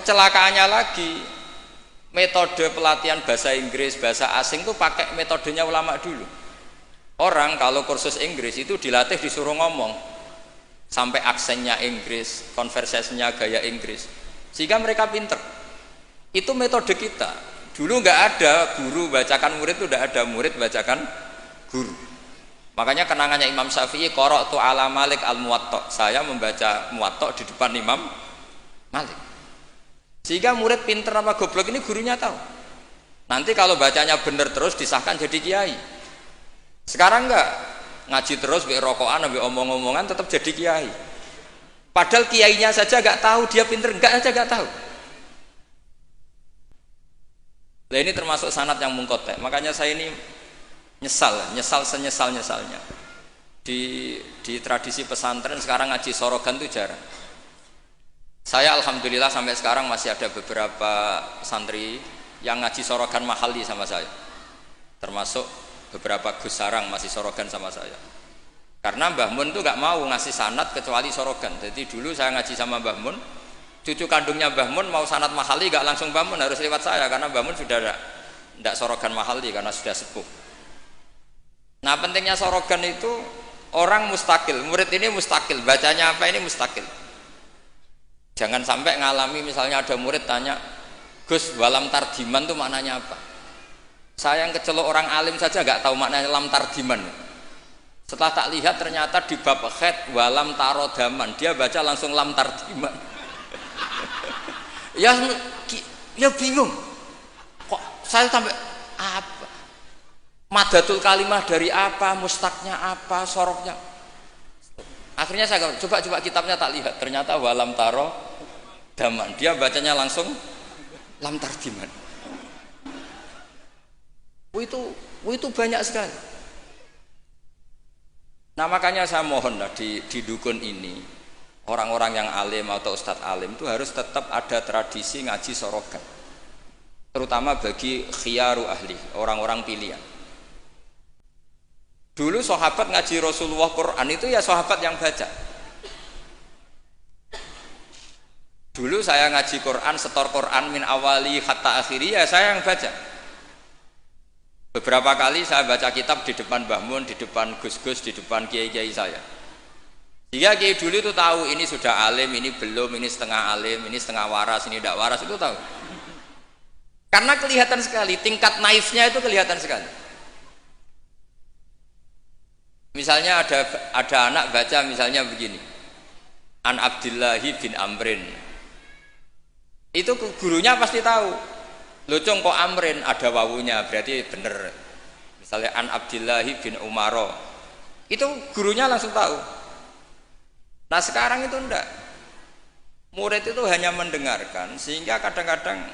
kecelakaannya lagi, metode pelatihan bahasa Inggris, bahasa asing itu pakai metodenya ulama dulu. Orang kalau kursus Inggris itu dilatih disuruh ngomong sampai aksennya Inggris, konversasinya gaya Inggris, sehingga mereka pinter. Itu metode kita. Dulu nggak ada guru bacakan murid, itu nggak ada murid bacakan guru. Makanya kenangannya Imam Syafi'i, qara'tu ala Malik al-Muwatta, saya membaca Muwatta di depan Imam Malik. Sehingga murid pinter apa goblok ini gurunya tahu. Nanti kalau bacanya bener terus disahkan jadi kiai. Sekarang enggak, ngaji terus be rokokan be omong-omongan tetap jadi kiai. Padahal kiainya saja enggak tahu dia pinter, enggak aja enggak tahu. Nah ini termasuk sanad yang mungkotek. Makanya saya ini nyesal senyesal-nyesalnya. Di tradisi pesantren sekarang ngaji sorogan itu jarang. Saya alhamdulillah sampai sekarang masih ada beberapa santri yang ngaji sorogan mahali sama saya. Termasuk beberapa Gus Sarang masih sorogan sama saya. Karena Mbah Mun tuh gak mau ngasih sanad kecuali sorogan. Jadi dulu saya ngaji sama Mbah Mun, cucu kandungnya Mbah Mun mau sanad mahali gak langsung Mbah Mun, harus lewat saya karena Mbah Mun sudah tidak sorogan mahali karena sudah sepuh. Nah pentingnya sorogan itu orang mustakil, murid ini mustakil, bacanya apa ini mustakil. Jangan sampai ngalami misalnya ada murid tanya, Gus walam tardiman itu maknanya apa? Saya yang kecelok orang alim saja nggak tahu maknanya lam tardiman. Setelah tak lihat ternyata di bab khed walam tarodaman dia baca langsung lam tardiman. ya bingung. Kok saya sampai apa? Madatul kalimah dari apa? Mustaknya apa? Soroknya? Akhirnya saya coba kitabnya tak lihat. Ternyata walam tarodaman dia bacanya langsung lam tardiman. Itu banyak sekali. Nah makanya saya mohon lah di dukun ini orang-orang yang alim atau ustadz alim itu harus tetap ada tradisi ngaji sorogan, terutama bagi khiyaru ahli, orang-orang pilihan. Dulu sahabat ngaji Rasulullah Quran itu ya sahabat yang baca. Dulu saya ngaji Quran, setor Quran min awali hatta akhiri ya saya yang baca. Beberapa kali saya baca kitab di depan Mbah Mun, di depan Gus-Gus, di depan kiai-kiai saya. Jika kiai dulu itu tahu ini sudah alim, ini belum, ini setengah alim, ini setengah waras, ini tidak waras, itu tahu. Karena kelihatan sekali, tingkat naifnya itu kelihatan sekali. Misalnya ada anak baca misalnya begini, An Abdillahi bin Amrin. Itu gurunya pasti tahu. Locong kok Amrin ada wawunya berarti bener. Misalnya An Abdillahi bin Umaro, itu gurunya langsung tahu. Nah sekarang itu enggak, murid itu hanya mendengarkan sehingga kadang-kadang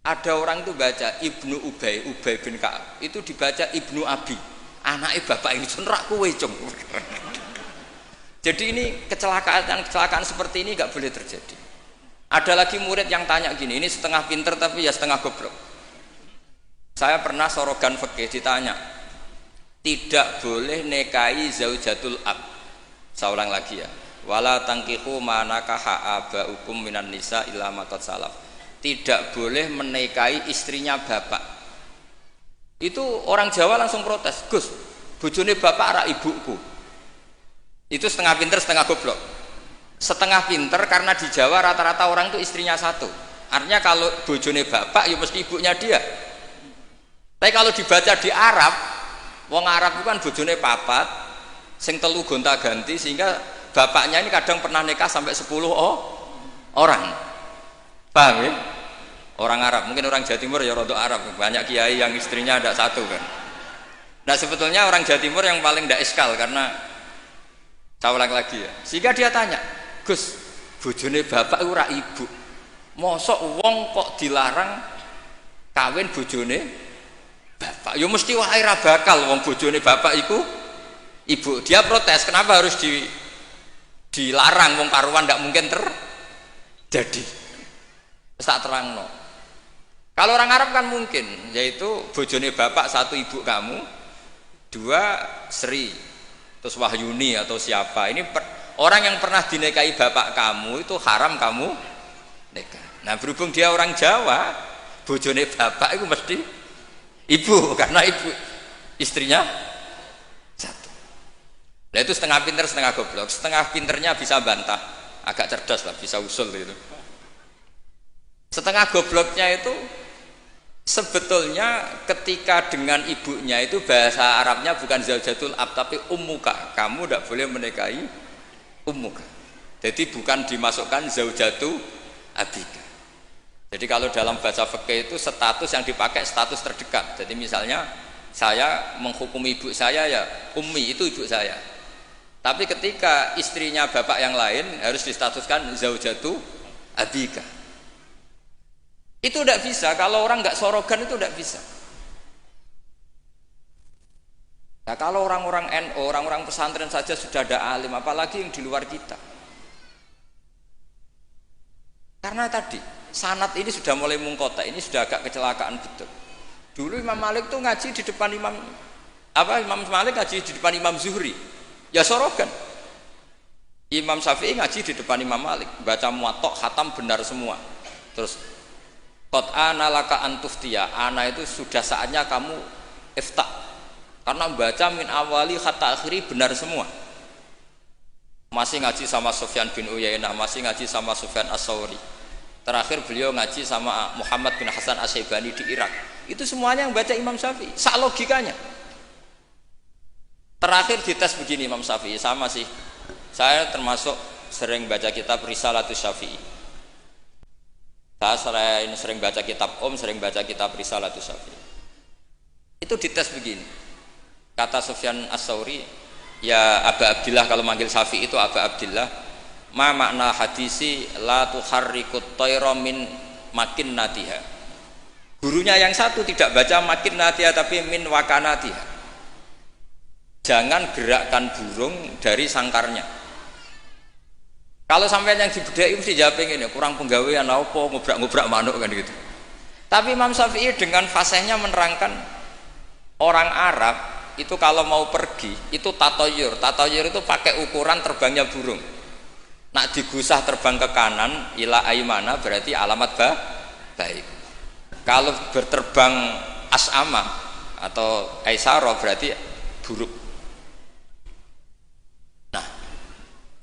ada orang itu baca Ibnu Ubay bin Ka'ab itu dibaca Ibnu Abi, anaknya bapak ini cenrak kowe cung. Jadi ini kecelakaan seperti ini enggak boleh terjadi. Ada lagi murid yang tanya gini, ini setengah pinter tapi ya setengah goblok. Saya pernah sorogan fikih ditanya, tidak boleh nikahi zaujatul ab. Saya ulang lagi ya, wala tangkihu manakaha abaukum minan nisa illa matat salaf. Tidak boleh menikahi istrinya bapak. Itu orang Jawa langsung protes, Gus, bojone bapak ara ibuku. Itu setengah pinter setengah goblok. Setengah pinter karena di Jawa rata-rata orang itu istrinya satu. Artinya kalau bojone bapak ya mesti ibunya dia. Tapi kalau dibaca di Arab, wong Arab itu kan bojone papat, sing telu gonta-ganti sehingga bapaknya ini kadang pernah nikah sampai 10 orang. Paham ya? Orang Arab, mungkin orang Jawa Timur ya rodok Arab, banyak kiai yang istrinya ada satu kan. Nah sebetulnya orang Jawa Timur yang paling tidak iskal karena saya ulang lagi ya. Sehingga dia tanya, Gus, bojone bapak ora ibu. Mosok wong kok dilarang kawin bojone bapak? Ya mesti wae ra bakal wong bojone bapak iku ibu. Dia protes, kenapa harus dilarang wong karuan ndak mungkin terjadi. Tak terangno. Kalau orang Arab kan mungkin, yaitu bojone bapak satu ibu kamu, dua Sri, terus Wahyuni atau siapa. Ini orang yang pernah dinikahi bapak kamu itu haram kamu nikah. Nah berhubung dia orang Jawa, bojone bapak itu mesti ibu, karena ibu istrinya satu. Nah itu setengah pinter setengah goblok. Setengah pinternya bisa bantah, agak cerdas lah, bisa usul gitu. Setengah gobloknya itu sebetulnya ketika dengan ibunya itu bahasa Arabnya bukan zaujatul ab tapi ummuka. Kamu tidak boleh menikahi ummuka. Jadi bukan dimasukkan zaujatu abika. Jadi kalau dalam bahasa fikih itu status yang dipakai status terdekat. Jadi misalnya saya menghukumi ibu saya ya ummi, itu ibu saya. Tapi ketika istrinya bapak yang lain harus distatuskan zaujatu abika. Itu tidak bisa, kalau orang nggak sorogan itu tidak bisa. Nah kalau orang-orang NU, orang-orang pesantren saja sudah ada alim, apalagi yang di luar kita. Karena tadi sanad ini sudah mulai mungkota, ini sudah agak kecelakaan betul. Dulu Imam Malik tuh ngaji di depan Imam Malik ngaji di depan Imam Zuhri, ya sorogan. Imam Syafi'i ngaji di depan Imam Malik, baca muwatta khatam benar semua. Terus qad ana laka antuftiya, ana itu sudah saatnya kamu iftah, karena baca min awali hatta akhiri benar semua. Masih ngaji sama Sufyan bin Uyainah, masih ngaji sama Sufyan As-Sauri. Terakhir beliau ngaji sama Muhammad bin Hasan As-Syaibani di Irak. Itu semuanya yang baca Imam Syafi'i, sak logikanya. Terakhir dites begini Imam Syafi'i, sama sih. Saya termasuk sering baca kitab Risalatus Syafi'i. Saya sering baca kitab sering baca kitab Risalatus Syafi'i. Itu dites begini. Kata Sufyan As-Sauri, ya Aba Abdillah, kalau manggil Syafi'i itu Aba Abdillah, ma makna hadisi la tuharrikut tayra min makinnatiha. Gurunya yang satu tidak baca makinnatiha tapi min wakanatiha. Jangan gerakkan burung dari sangkarnya. Kalau sampai yang dibedai mesti jawab ini kurang penggawean apa ngobrak-ngobrak manuk kan gitu. Tapi Imam Syafi'i dengan fasihnya menerangkan orang Arab itu kalau mau pergi itu tatoyur. Tatoyur itu pakai ukuran terbangnya burung. Nak digusah terbang ke kanan ila aimana berarti alamat baik. Kalau berterbang as'ama atau aisara berarti buruk.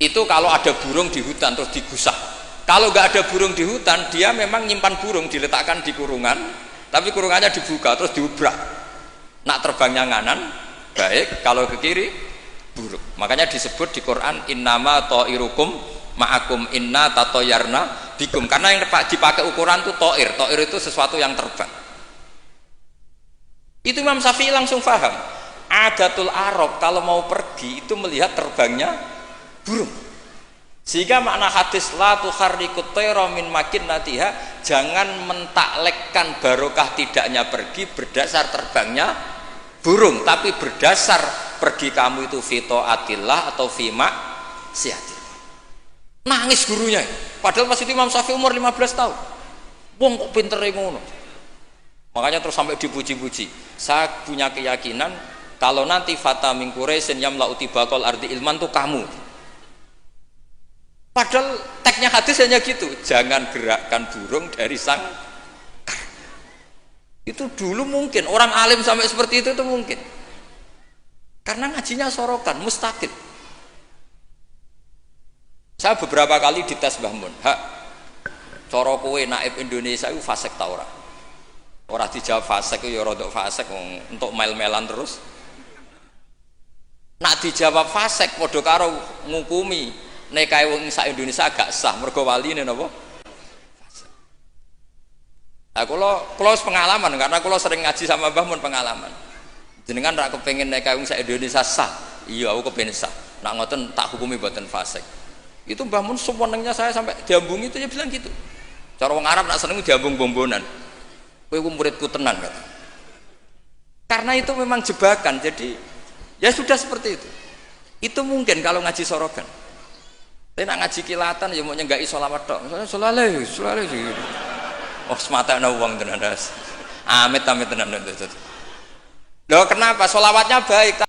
Itu kalau ada burung di hutan terus digusah. Kalau nggak ada burung di hutan, dia memang nyimpan burung diletakkan di kurungan, tapi kurungannya dibuka terus diubrak. Nak terbangnya nganan baik, kalau ke kiri buruk. Makanya disebut di Quran innama ta'irukum ma'akum inna tatoyarna bikum, karena yang dipakai ukuran itu ta'ir. Ta'ir itu sesuatu yang terbang. Itu Imam Syafi'i langsung paham. Adatul Arab kalau mau pergi itu melihat terbangnya burung. Sehingga makna hadis la tuharrikut tayra min makinnatiha, jangan mentaklekkan barokah tidaknya pergi berdasar terbangnya burung, tapi berdasar pergi kamu itu fi taatillah atau fi maksiatillah. Nangis gurunya. Padahal pas itu Imam Syafi'i umur 15 tahun. Wong kok pintere ngono. Makanya terus sampai dipuji-puji. Saya punya keyakinan kalau nanti fata min Quraisyin yamla'u tibaqal ardi ilman tuh kamu. Padahal teksnya hadis hanya gitu, jangan gerakkan burung dari sangkar. Itu dulu mungkin orang alim sampai seperti itu mungkin, karena ngajinya sorokan mustaqil. Saya beberapa kali dites Mbah Mun, hak cara kowe naib Indonesia itu fasik ta ora? Ora dijawab fasik ya rodok fasik untuk mel-melan terus. Nak dijawab fasik padha karo ngukumi nikahe wong sak Indonesia agak sah mergo waline napa? Nah, kula pengalaman karena kula sering ngaji sama Mbah Mun pengalaman. Jenengan rak kepengin nikahe wong sak Indonesia sah. Iya, aku kepengin sah. Nak ngoten tak hukumi mboten fasik. Itu Mbah Mun sewenengnya saya sampai diambungi itu dia bilang gitu. Cara wong Arab nak seneng diambung bombonan. Kowe ku muridku tenan kata. Karena itu memang jebakan. Jadi ya sudah seperti itu. Itu mungkin kalau ngaji sorogan. Tapi nak ngaji kilatan ya mau nyenggaki sholawat tok. Sholale. Oh semata ana wong tenan das. Amit tenan. Loh kenapa? Sholawatnya baik.